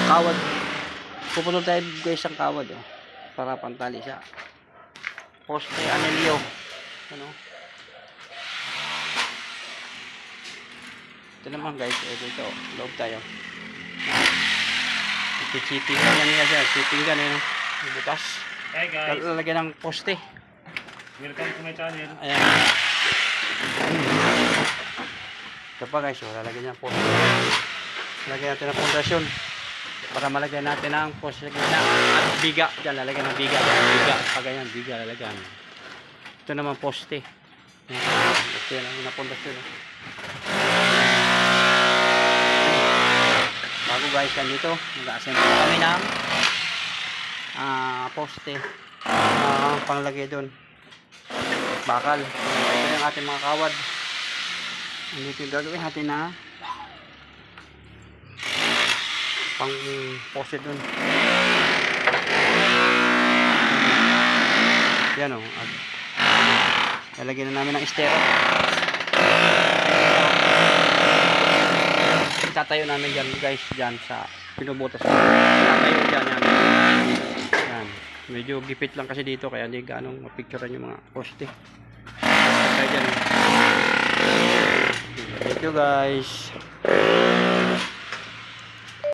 kawad. Puputol tayo guys ang kawad, oh, para pantali siya. Poste anilyo. Ano? Ito naman guys, ito, loob tayo. Chipping yan niya siya, chipping gan eh. Butas. Hey guys, Lalagyan ng poste. welcome to my channel. Ayan. Ito pa guys, oh, lalagyan niya ng poste. Lalagyan natin ng pundasyon para malagyan natin ang poste na at biga. Diyan lalagyan ng biga. Biga, pag ganyan, biga lalagyan. Ito naman poste. Ito yan ang pundasyon. Bago guys, yan dito, mag-assemble kami ng poste panglagay doon. Bakal. Ito yung ating mga kawad. Dito yung gagawin natin na pang poste doon. Yan o. Lalagyan na namin ng estero. Tatayo namin dyan guys, dyan sa pinubutas. Tatayo dyan yan. Yan. Medyo gipit lang kasi dito kaya hindi ganong mapicturean yung mga poste. Tatayo dyan. Thank you guys.